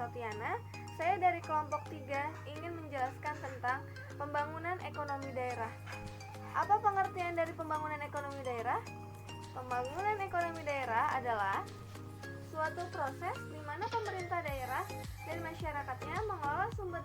Sotiana. Saya dari kelompok 3 ingin menjelaskan tentang pembangunan ekonomi daerah. Apa pengertian dari pembangunan ekonomi daerah? Pembangunan ekonomi daerah adalah suatu proses di mana pemerintah daerah dan masyarakatnya mengelola sumber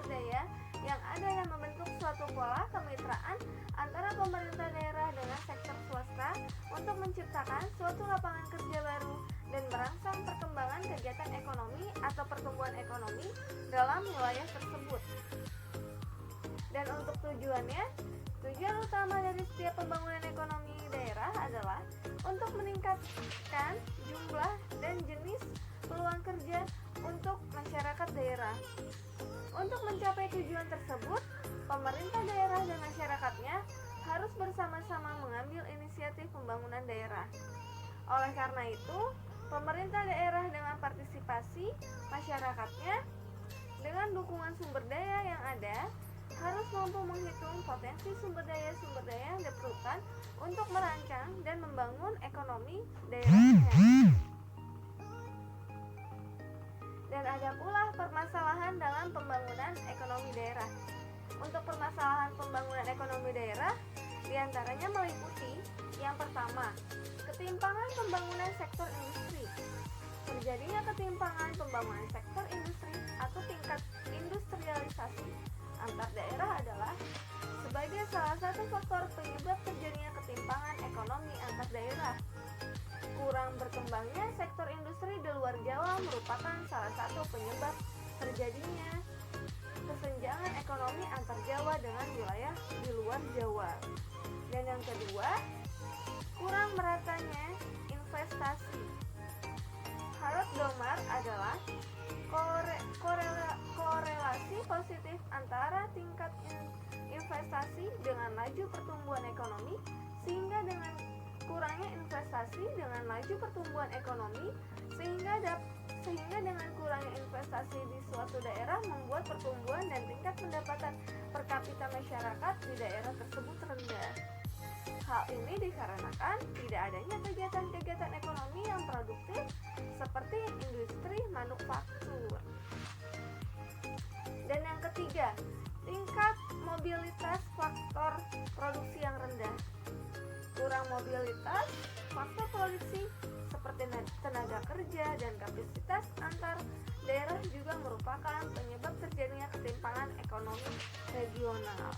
daya yang ada dan membentuk suatu pola kemitraan antara pemerintah daerah dengan sektor swasta untuk menciptakan suatu lapangan kerja baru dan merangsang perkembangan kegiatan ekonomi atau pertumbuhan ekonomi dalam wilayah tersebut. Dan untuk tujuan utama dari setiap pembangunan ekonomi daerah adalah untuk meningkatkan jumlah dan jenis peluang kerja untuk masyarakat daerah. Untuk mencapai tujuan tersebut, pemerintah daerah dan masyarakatnya harus bersama-sama mengambil inisiatif pembangunan daerah. Oleh karena itu, pemerintah daerah dengan partisipasi masyarakatnya dengan dukungan sumber daya yang ada harus mampu menghitung potensi sumber daya yang diperlukan untuk merancang dan membangun ekonomi daerahnya. Dan ada pula permasalahan dalam pembangunan ekonomi daerah. Untuk permasalahan pembangunan ekonomi daerah, diantaranya meliputi yang pertama, ketimpangan pembangunan sektor industri. Terjadinya ketimpangan pembangunan sektor industri atau tingkat industrialisasi antar daerah adalah sebagai salah satu faktor penyebab terjadinya ketimpangan ekonomi antar daerah. Kurang berkembangnya sektor industri di luar Jawa merupakan salah satu penyebab terjadinya kesenjangan ekonomi antar Jawa dengan wilayah di luar Jawa. Dan yang kedua, kurang meratanya investasi. Harut Domar adalah korelasi positif antara tingkat investasi dengan laju pertumbuhan ekonomi, sehingga dengan kurangnya investasi dengan laju pertumbuhan ekonomi sehingga dengan kurangnya investasi di suatu daerah membuat pertumbuhan dan tingkat pendapatan per kapita masyarakat di daerah tersebut rendah. Hal ini dikarenakan tidak adanya kegiatan-kegiatan ekonomi yang produktif seperti industri manufaktur. Dan yang ketiga, tingkat mobilitas faktor produksi yang rendah. Kurang mobilitas faktor produksi seperti tenaga kerja dan kapasitas antar daerah juga merupakan penyebab terjadinya ketimpangan ekonomi regional.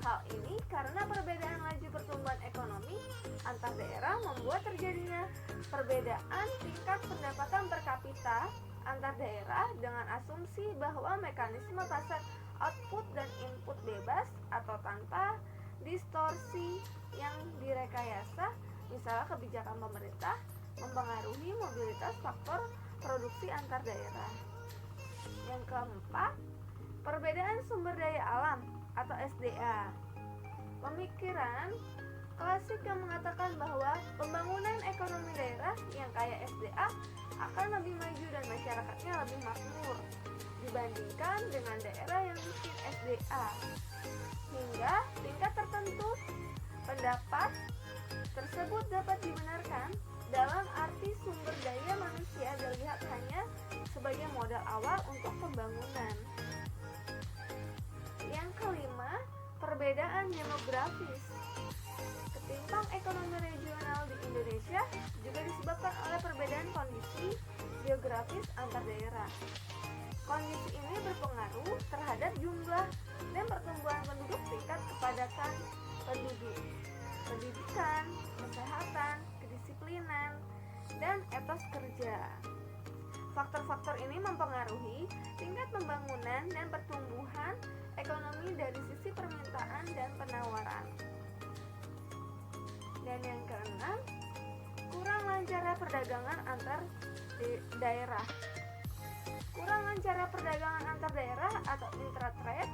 Hal ini karena perbedaan laju pertumbuhan ekonomi antar daerah membuat terjadinya perbedaan tingkat pendapatan per kapita antar daerah dengan asumsi bahwa mekanisme pasar output dan input bebas atau tanpa distorsi yang direkayasa, misalnya kebijakan pemerintah, mempengaruhi mobilitas faktor produksi antar daerah. Yang keempat, perbedaan sumber daya alam atau SDA. Pemikiran klasik yang mengatakan bahwa pembangunan ekonomi daerah yang kaya SDA akan lebih maju dan masyarakatnya lebih makmur dibandingkan dengan daerah yang miskin SDA. Hingga tingkat tertentu pendapat tersebut dapat dibenarkan dalam arti sumber daya manusia dilihat hanya sebagai modal awal untuk pembangunan. Yang kelima, perbedaan demografis. Ketimpang ekonomi regional di Indonesia juga disebabkan oleh perbedaan kondisi geografis antar daerah. Kondisi ini berpengaruh terhadap jumlah dan pertumbuhan penduduk, tingkat kepadatan penduduk, pendidikan, kesehatan, kedisiplinan, dan etos kerja. Faktor-faktor ini mempengaruhi tingkat pembangunan dan pertumbuhan ekonomi dari sisi permintaan dan penawaran. Dan yang keenam, kurang lancarnya perdagangan antar daerah. Kurang lancarnya perdagangan antar daerah atau intra-trade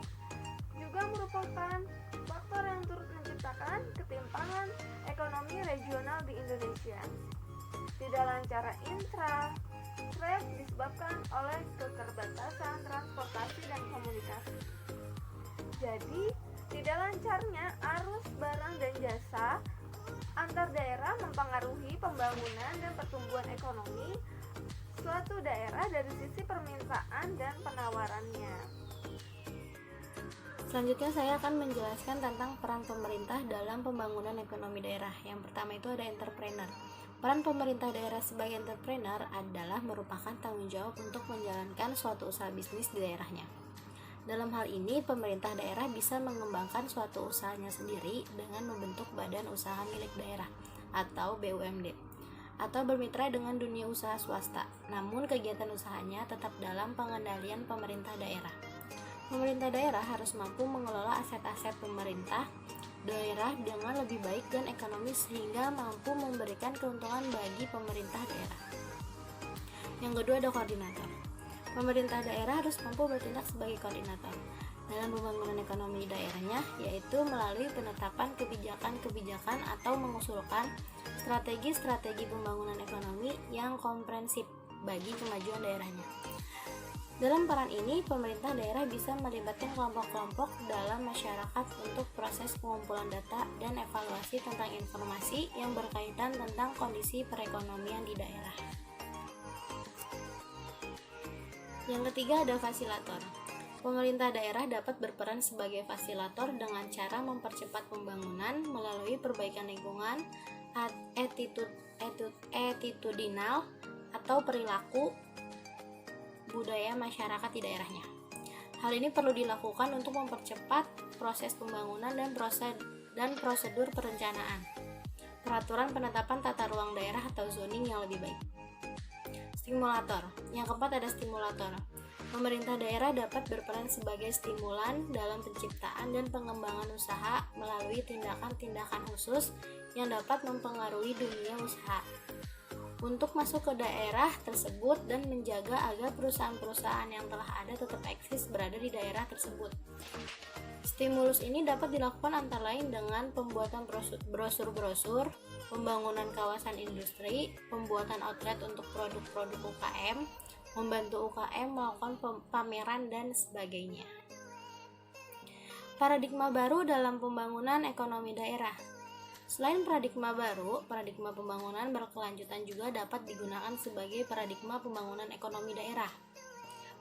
juga merupakan faktor yang turut menciptakan ketimpangan ekonomi regional di Indonesia. Tidak lancarnya intra-trade disebabkan oleh keterbatasan transportasi dan komunikasi. Jadi, tidak lancarnya arus barang dan jasa antar daerah mempengaruhi pembangunan dan pertumbuhan ekonomi suatu daerah dari sisi permintaan dan penawarannya. Selanjutnya saya akan menjelaskan tentang peran pemerintah dalam pembangunan ekonomi daerah. Yang pertama itu ada entrepreneur. Peran pemerintah daerah sebagai entrepreneur adalah merupakan tanggung jawab untuk menjalankan suatu usaha bisnis di daerahnya. Dalam hal ini, pemerintah daerah bisa mengembangkan suatu usahanya sendiri dengan membentuk badan usaha milik daerah atau BUMD, atau bermitra dengan dunia usaha swasta. Namun kegiatan usahanya tetap dalam pengendalian pemerintah daerah. Pemerintah daerah harus mampu mengelola aset-aset pemerintah daerah dengan lebih baik dan ekonomis sehingga mampu memberikan keuntungan bagi pemerintah daerah. Yang kedua ada koordinator. Pemerintah daerah harus mampu bertindak sebagai koordinator dalam pembangunan ekonomi daerahnya, yaitu melalui penetapan kebijakan-kebijakan atau mengusulkan strategi-strategi pembangunan ekonomi yang komprehensif bagi kemajuan daerahnya. Dalam peran ini, pemerintah daerah bisa melibatkan kelompok-kelompok dalam masyarakat untuk proses pengumpulan data dan evaluasi tentang informasi yang berkaitan tentang kondisi perekonomian di daerah. Yang ketiga ada fasilitator. Pemerintah daerah dapat berperan sebagai fasilitator dengan cara mempercepat pembangunan melalui perbaikan lingkungan, attitudinal atau perilaku budaya masyarakat di daerahnya. Hal ini perlu dilakukan untuk mempercepat proses pembangunan dan prosedur perencanaan, peraturan penetapan tata ruang daerah atau zoning yang lebih baik. Stimulator. Yang keempat ada stimulator. Pemerintah daerah dapat berperan sebagai stimulan dalam penciptaan dan pengembangan usaha melalui tindakan-tindakan khusus yang dapat mempengaruhi dunia usaha untuk masuk ke daerah tersebut dan menjaga agar perusahaan-perusahaan yang telah ada tetap eksis berada di daerah tersebut. Stimulus ini dapat dilakukan antara lain dengan pembuatan brosur-brosur, pembangunan kawasan industri, pembuatan outlet untuk produk-produk UKM, membantu UKM melakukan pameran dan sebagainya. Paradigma baru dalam pembangunan ekonomi daerah. Selain paradigma baru, paradigma pembangunan berkelanjutan juga dapat digunakan sebagai paradigma pembangunan ekonomi daerah.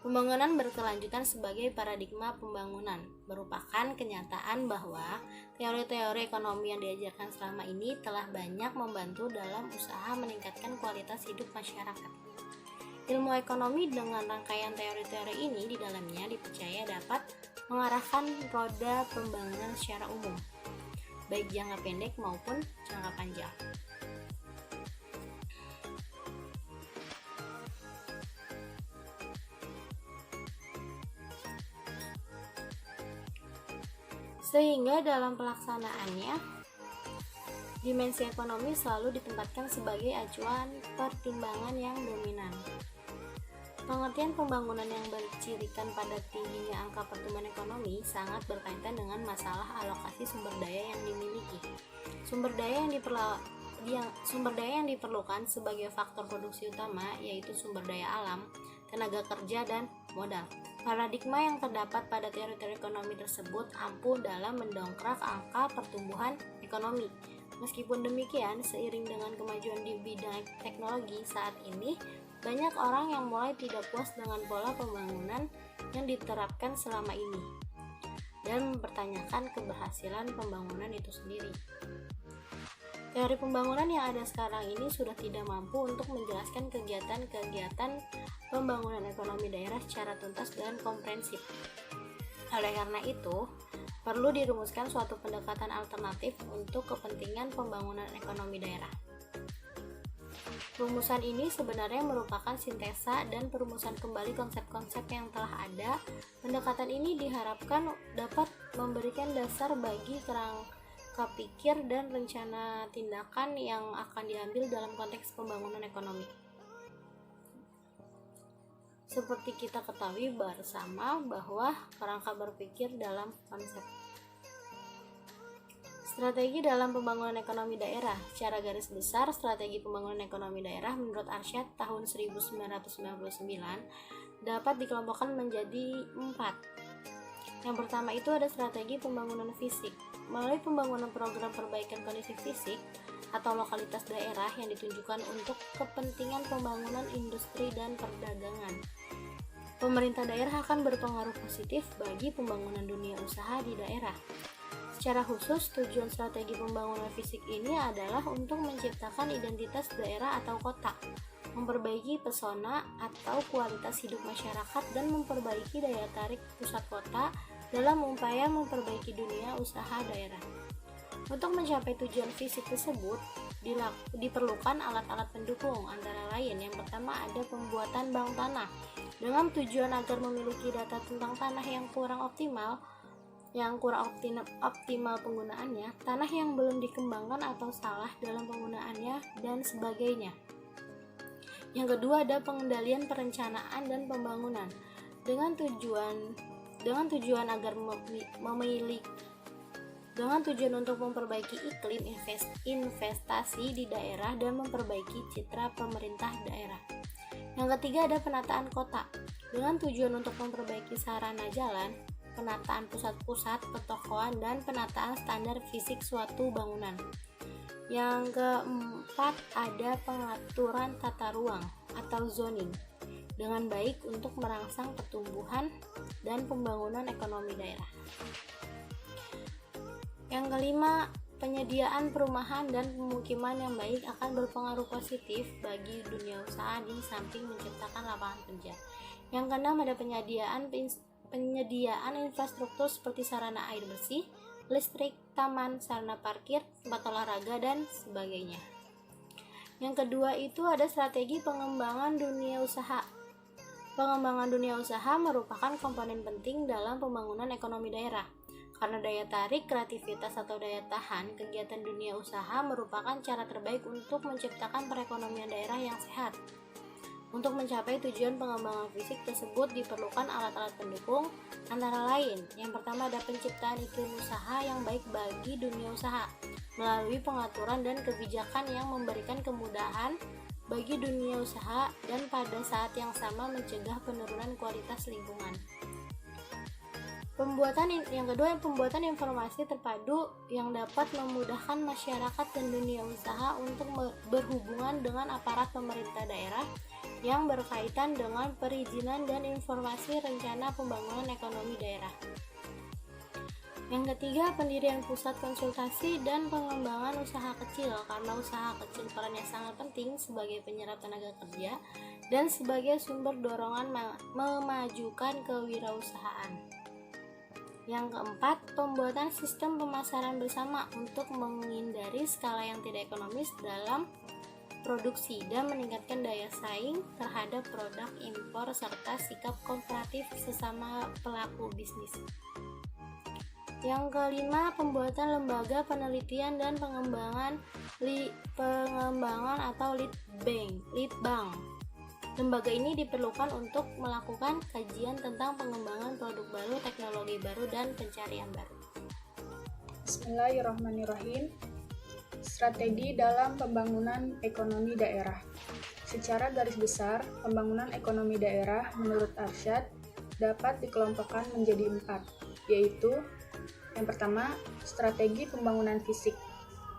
Pembangunan berkelanjutan sebagai paradigma pembangunan merupakan kenyataan bahwa teori-teori ekonomi yang diajarkan selama ini telah banyak membantu dalam usaha meningkatkan kualitas hidup masyarakat. Ilmu ekonomi dengan rangkaian teori-teori ini di dalamnya dipercaya dapat mengarahkan roda pembangunan secara umum, baik jangka pendek maupun jangka panjang. Sehingga dalam pelaksanaannya, dimensi ekonomi selalu ditempatkan sebagai acuan pertimbangan yang dominan. Pengertian pembangunan yang bercirikan pada tingginya angka pertumbuhan ekonomi sangat berkaitan dengan masalah alokasi sumber daya yang dimiliki. Sumber daya yang diperlukan sebagai faktor produksi utama yaitu sumber daya alam, tenaga kerja, dan modal. Paradigma yang terdapat pada teori-teori ekonomi tersebut ampuh dalam mendongkrak angka pertumbuhan ekonomi. Meskipun demikian, seiring dengan kemajuan di bidang teknologi saat ini, banyak orang yang mulai tidak puas dengan pola pembangunan yang diterapkan selama ini dan mempertanyakan keberhasilan pembangunan itu sendiri. Teori pembangunan yang ada sekarang ini sudah tidak mampu untuk menjelaskan kegiatan-kegiatan pembangunan ekonomi daerah secara tuntas dan komprehensif. Oleh karena itu, perlu dirumuskan suatu pendekatan alternatif untuk kepentingan pembangunan ekonomi daerah. Rumusan ini sebenarnya merupakan sintesa dan perumusan kembali konsep-konsep yang telah ada. Pendekatan ini diharapkan dapat memberikan dasar bagi kerangka pikir dan rencana tindakan yang akan diambil dalam konteks pembangunan ekonomi. Seperti kita ketahui bersama bahwa kerangka berpikir dalam konsep. Strategi dalam pembangunan ekonomi daerah. Secara garis besar, strategi pembangunan ekonomi daerah menurut Arsyad tahun 1999 dapat dikelompokkan menjadi 4. Yang pertama itu ada strategi pembangunan fisik. Melalui pembangunan program perbaikan kondisi fisik atau lokalitas daerah yang ditunjukkan untuk kepentingan pembangunan industri dan perdagangan, pemerintah daerah akan berpengaruh positif bagi pembangunan dunia usaha di daerah. Secara khusus, tujuan strategi pembangunan fisik ini adalah untuk menciptakan identitas daerah atau kota, memperbaiki pesona atau kualitas hidup masyarakat, dan memperbaiki daya tarik pusat kota dalam upaya memperbaiki dunia usaha daerah. Untuk mencapai tujuan fisik tersebut, diperlukan alat-alat pendukung, antara lain yang pertama ada pembuatan bank tanah dengan tujuan agar memiliki data tentang tanah yang kurang optimal penggunaannya, tanah yang belum dikembangkan atau salah dalam penggunaannya, dan sebagainya. Yang kedua ada pengendalian perencanaan dan pembangunan dengan tujuan agar dengan tujuan untuk memperbaiki iklim investasi di daerah dan memperbaiki citra pemerintah daerah. Yang ketiga ada penataan kota dengan tujuan untuk memperbaiki sarana jalan, penataan pusat-pusat pertokoan, dan penataan standar fisik suatu bangunan. Yang keempat ada pengaturan tata ruang atau zoning dengan baik untuk merangsang pertumbuhan dan pembangunan ekonomi daerah. Yang kelima, penyediaan perumahan dan pemukiman yang baik akan berpengaruh positif bagi dunia usaha di samping menciptakan lapangan kerja. Yang keenam ada penyediaan infrastruktur seperti sarana air bersih, listrik, taman, sarana parkir, tempat olahraga, dan sebagainya. Yang kedua itu ada strategi pengembangan dunia usaha. Pengembangan dunia usaha merupakan komponen penting dalam pembangunan ekonomi daerah. Karena daya tarik, kreativitas, atau daya tahan, kegiatan dunia usaha merupakan cara terbaik untuk menciptakan perekonomian daerah yang sehat. Untuk mencapai tujuan pengembangan fisik tersebut diperlukan alat-alat pendukung, antara lain yang pertama ada penciptaan iklim usaha yang baik bagi dunia usaha melalui pengaturan dan kebijakan yang memberikan kemudahan bagi dunia usaha dan pada saat yang sama mencegah penurunan kualitas lingkungan. Pembuatan informasi terpadu yang dapat memudahkan masyarakat dan dunia usaha untuk berhubungan dengan aparat pemerintah daerah yang berkaitan dengan perizinan dan informasi rencana pembangunan ekonomi daerah. Yang ketiga, pendirian pusat konsultasi dan pengembangan usaha kecil, karena usaha kecil perannya sangat penting sebagai penyerap tenaga kerja dan sebagai sumber dorongan memajukan kewirausahaan. Yang keempat, pembuatan sistem pemasaran bersama untuk menghindari skala yang tidak ekonomis dalam produksi dan meningkatkan daya saing terhadap produk impor serta sikap kooperatif sesama pelaku bisnis. Yang kelima, pembuatan lembaga penelitian dan pengembangan atau lead bank. Lembaga ini diperlukan untuk melakukan kajian tentang pengembangan produk baru, teknologi baru, dan pencarian baru. Bismillahirrahmanirrahim. Strategi dalam pembangunan ekonomi daerah. Secara garis besar, pembangunan ekonomi daerah menurut Arsyad dapat dikelompokkan menjadi 4, yaitu yang pertama, strategi pembangunan fisik.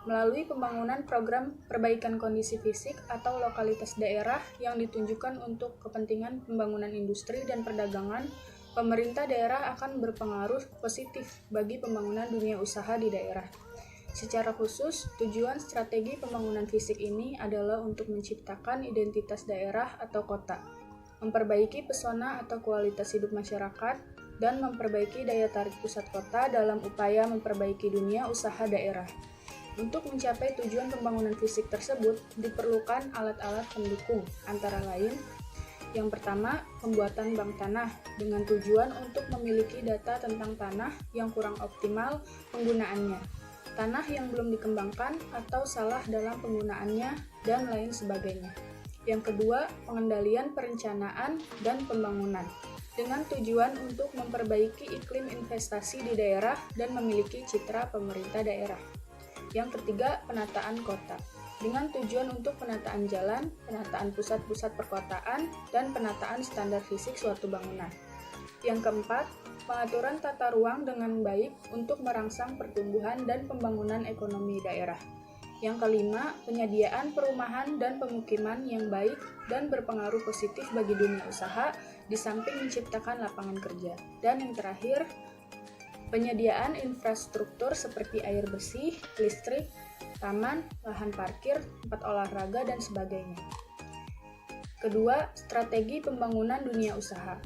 Melalui pembangunan program perbaikan kondisi fisik atau lokalitas daerah yang ditunjukkan untuk kepentingan pembangunan industri dan perdagangan, pemerintah daerah akan berpengaruh positif bagi pembangunan dunia usaha di daerah. Secara khusus, tujuan strategi pembangunan fisik ini adalah untuk menciptakan identitas daerah atau kota, memperbaiki pesona atau kualitas hidup masyarakat, dan memperbaiki daya tarik pusat kota dalam upaya memperbaiki dunia usaha daerah. Untuk mencapai tujuan pembangunan fisik tersebut, diperlukan alat-alat pendukung, antara lain yang pertama, pembuatan bank tanah dengan tujuan untuk memiliki data tentang tanah yang kurang optimal penggunaannya, tanah yang belum dikembangkan atau salah dalam penggunaannya, dan lain sebagainya. Yang kedua, pengendalian perencanaan dan pembangunan dengan tujuan untuk memperbaiki iklim investasi di daerah dan memiliki citra pemerintah daerah. Yang ketiga, penataan kota dengan tujuan untuk penataan jalan, penataan pusat-pusat perkotaan, dan penataan standar fisik suatu bangunan. Yang keempat, pengaturan tata ruang dengan baik untuk merangsang pertumbuhan dan pembangunan ekonomi daerah. Yang kelima, penyediaan perumahan dan pemukiman yang baik dan berpengaruh positif bagi dunia usaha, di samping menciptakan lapangan kerja. Dan yang terakhir, penyediaan infrastruktur seperti air bersih, listrik, taman, lahan parkir, tempat olahraga, dan sebagainya. Kedua, strategi pembangunan dunia usaha.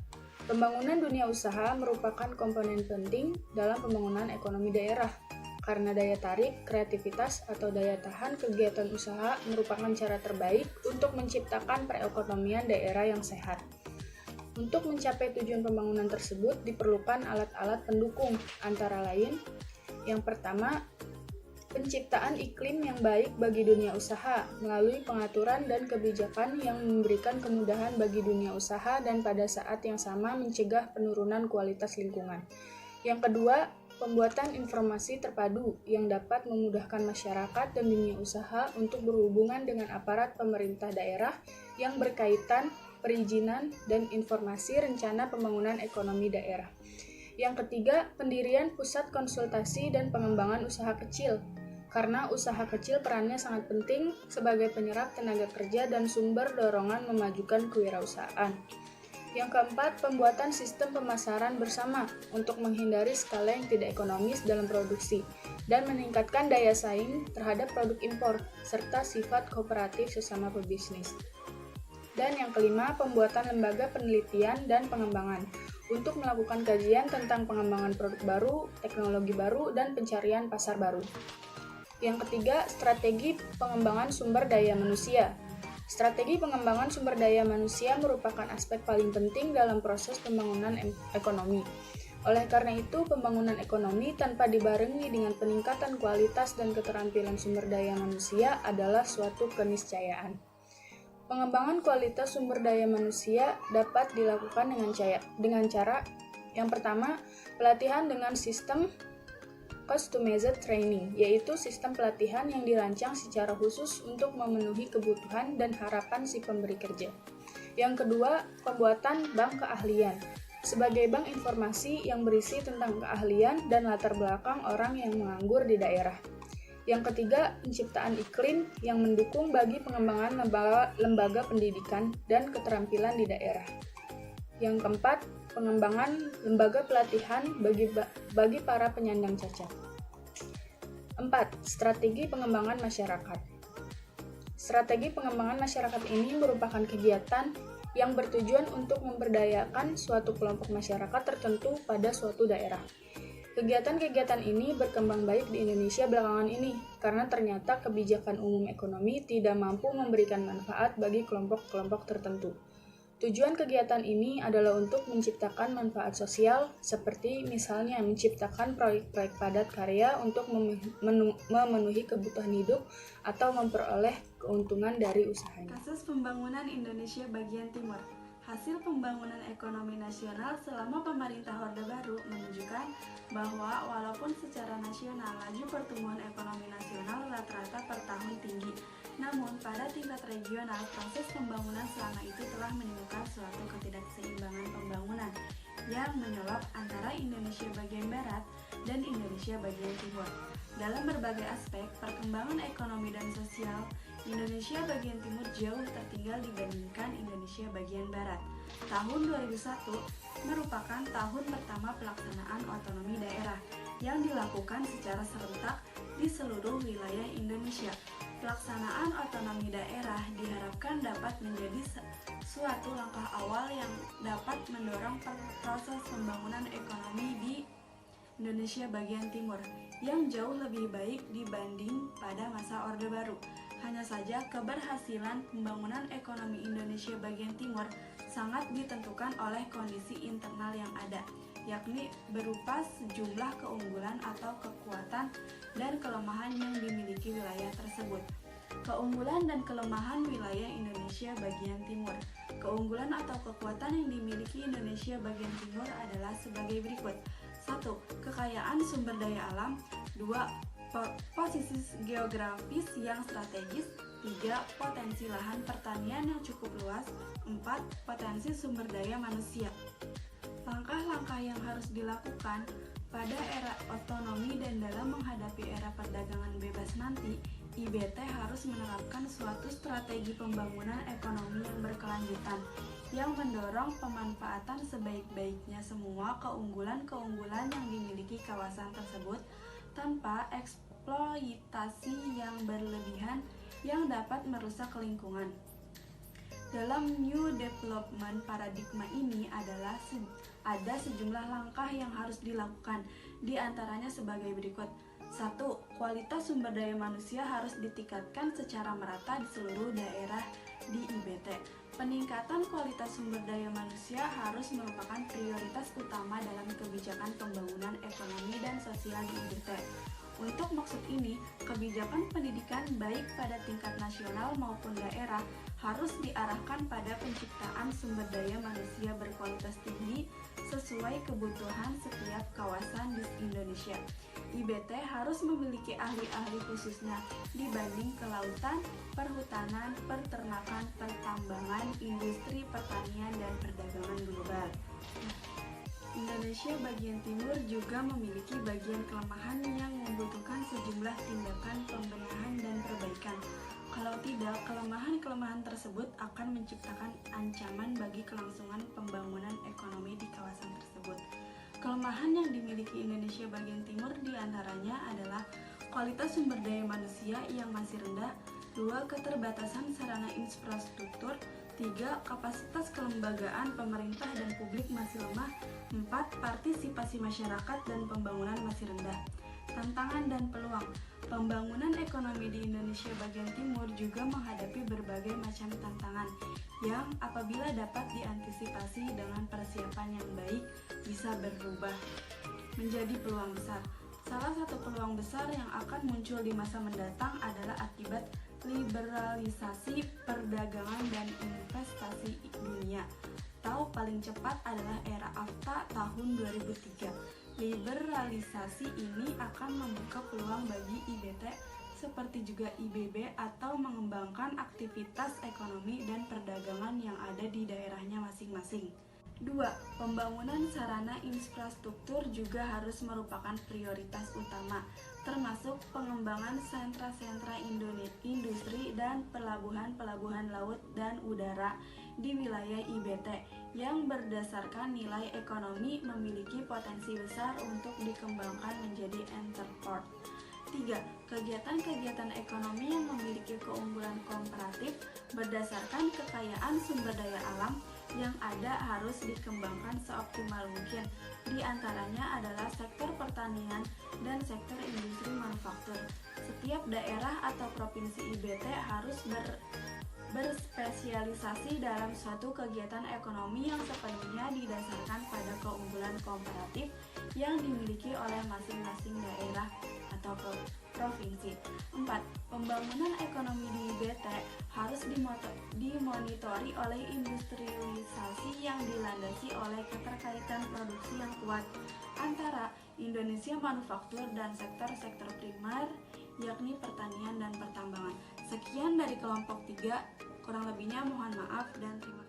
Pembangunan dunia usaha merupakan komponen penting dalam pembangunan ekonomi daerah, karena daya tarik, kreativitas, atau daya tahan kegiatan usaha merupakan cara terbaik untuk menciptakan perekonomian daerah yang sehat. Untuk mencapai tujuan pembangunan tersebut diperlukan alat-alat pendukung, antara lain, yang pertama, penciptaan iklim yang baik bagi dunia usaha melalui pengaturan dan kebijakan yang memberikan kemudahan bagi dunia usaha dan pada saat yang sama mencegah penurunan kualitas lingkungan. Yang kedua, pembuatan informasi terpadu yang dapat memudahkan masyarakat dan dunia usaha untuk berhubungan dengan aparat pemerintah daerah yang berkaitan perizinan dan informasi rencana pembangunan ekonomi daerah. Yang ketiga, pendirian pusat konsultasi dan pengembangan usaha kecil, karena usaha kecil perannya sangat penting sebagai penyerap tenaga kerja dan sumber dorongan memajukan kewirausahaan. Yang keempat, pembuatan sistem pemasaran bersama untuk menghindari skala yang tidak ekonomis dalam produksi dan meningkatkan daya saing terhadap produk impor, serta sifat kooperatif sesama pebisnis. Dan yang kelima, pembuatan lembaga penelitian dan pengembangan untuk melakukan kajian tentang pengembangan produk baru, teknologi baru, dan pencarian pasar baru. Yang ketiga, strategi pengembangan sumber daya manusia. Strategi pengembangan sumber daya manusia merupakan aspek paling penting dalam proses pembangunan ekonomi. Oleh karena itu, pembangunan ekonomi tanpa dibarengi dengan peningkatan kualitas dan keterampilan sumber daya manusia adalah suatu keniscayaan. Pengembangan kualitas sumber daya manusia dapat dilakukan dengan cara yang pertama, pelatihan dengan sistem customized training, yaitu sistem pelatihan yang dirancang secara khusus untuk memenuhi kebutuhan dan harapan si pemberi kerja. Yang kedua, pembuatan bank keahlian, sebagai bank informasi yang berisi tentang keahlian dan latar belakang orang yang menganggur di daerah. Yang ketiga, penciptaan iklim yang mendukung bagi pengembangan lembaga pendidikan dan keterampilan di daerah. Yang keempat, pengembangan lembaga pelatihan bagi para penyandang cacat. 4. Strategi pengembangan masyarakat. Strategi pengembangan masyarakat ini merupakan kegiatan yang bertujuan untuk memberdayakan suatu kelompok masyarakat tertentu pada suatu daerah. Kegiatan-kegiatan ini berkembang baik di Indonesia belakangan ini, karena ternyata kebijakan umum ekonomi tidak mampu memberikan manfaat bagi kelompok-kelompok tertentu. Tujuan kegiatan ini adalah untuk menciptakan manfaat sosial, seperti misalnya menciptakan proyek-proyek padat karya untuk memenuhi kebutuhan hidup atau memperoleh keuntungan dari usahanya. Kasus pembangunan Indonesia bagian timur. Hasil pembangunan ekonomi nasional selama pemerintah Orde Baru menunjukkan bahwa walaupun secara nasional laju pertumbuhan ekonomi nasional rata-rata per tahun tinggi, namun pada tingkat regional proses pembangunan selama itu telah menimbulkan suatu ketidakseimbangan pembangunan yang menyolok antara Indonesia bagian barat dan Indonesia bagian timur. Dalam berbagai aspek perkembangan ekonomi dan sosial, Indonesia bagian timur jauh tertinggal dibandingkan Indonesia bagian barat. Tahun 2001 merupakan tahun pertama pelaksanaan otonomi daerah yang dilakukan secara serentak di seluruh wilayah Indonesia. Pelaksanaan otonomi daerah diharapkan dapat menjadi suatu langkah awal yang dapat mendorong proses pembangunan ekonomi di Indonesia bagian timur yang jauh lebih baik dibanding pada masa Orde Baru. Hanya saja keberhasilan pembangunan ekonomi Indonesia bagian timur sangat ditentukan oleh kondisi internal yang ada, yakni berupa sejumlah keunggulan atau kekuatan dan kelemahan yang dimiliki wilayah tersebut. Keunggulan dan kelemahan wilayah Indonesia bagian timur. Keunggulan atau kekuatan yang dimiliki Indonesia bagian timur adalah sebagai berikut. 1. Kekayaan sumber daya alam. 2. Posisi geografis yang strategis. 3. Potensi lahan pertanian yang cukup luas. 4. Potensi sumber daya manusia. Langkah-langkah yang harus dilakukan pada era otonomi dan dalam menghadapi era perdagangan bebas nanti, IBT harus menerapkan suatu strategi pembangunan ekonomi yang berkelanjutan yang mendorong pemanfaatan sebaik-baiknya semua keunggulan-keunggulan yang dimiliki kawasan tersebut tanpa eksploitasi yang berlebihan yang dapat merusak lingkungan. Dalam New Development paradigma ini ada sejumlah langkah yang harus dilakukan, di antaranya sebagai berikut. 1. Kualitas sumber daya manusia harus ditingkatkan secara merata di seluruh daerah di IBT. Peningkatan kualitas sumber daya manusia harus merupakan prioritas utama dalam kebijakan pembangunan ekonomi dan sosial di IBT. Untuk maksud ini, kebijakan pendidikan baik pada tingkat nasional maupun daerah harus diarahkan pada penciptaan sumber daya manusia berkualitas tinggi sesuai kebutuhan setiap kawasan di Indonesia. IBT harus memiliki ahli-ahli khususnya dibanding kelautan, perhutanan, peternakan, pertambangan, industri, pertanian, dan perdagangan global. Indonesia bagian timur juga memiliki bagian kelemahan yang membutuhkan sejumlah tindakan pembenahan dan perbaikan. Kalau tidak, kelemahan-kelemahan tersebut akan menciptakan ancaman bagi kelangsungan pembangunan ekonomi di kawasan tersebut. Kelemahan yang dimiliki Indonesia bagian timur diantaranya adalah kualitas sumber daya manusia yang masih rendah, 2. Keterbatasan sarana infrastruktur, 3. Kapasitas kelembagaan pemerintah dan publik masih lemah, 4. Partisipasi masyarakat dan pembangunan masih rendah. Tantangan dan peluang. Pembangunan ekonomi di Indonesia bagian timur juga menghadapi berbagai macam tantangan yang apabila dapat diantisipasi dengan persiapan yang baik bisa berubah menjadi peluang besar. Salah satu peluang besar yang akan muncul di masa mendatang adalah akibat liberalisasi perdagangan dan investasi dunia. Atau paling cepat adalah era AFTA tahun 2003. Liberalisasi ini akan membuka peluang bagi IBT seperti juga IBB atau mengembangkan aktivitas ekonomi dan perdagangan yang ada di daerahnya masing-masing. 2. Pembangunan sarana infrastruktur juga harus merupakan prioritas utama, termasuk pengembangan sentra-sentra industri dan pelabuhan-pelabuhan laut dan udara di wilayah IBT yang berdasarkan nilai ekonomi memiliki potensi besar untuk dikembangkan menjadi enterport. 3. Kegiatan-kegiatan ekonomi yang memiliki keunggulan komparatif berdasarkan kekayaan sumber daya alam yang ada harus dikembangkan seoptimal mungkin. Di antaranya adalah sektor pertanian dan sektor industri manufaktur. Setiap daerah atau provinsi IBT harus berspesialisasi dalam suatu kegiatan ekonomi yang sepenuhnya didasarkan pada keunggulan komparatif yang dimiliki oleh masing-masing daerah atau provinsi. 4. Pembangunan ekonomi di IBT harus dimonitori oleh industrialisasi yang dilandasi oleh keterkaitan produksi yang kuat antara Indonesia manufaktur dan sektor-sektor primer, yakni pertanian dan pertambangan. Sekian dari kelompok 3, kurang lebihnya mohon maaf dan terima kasih.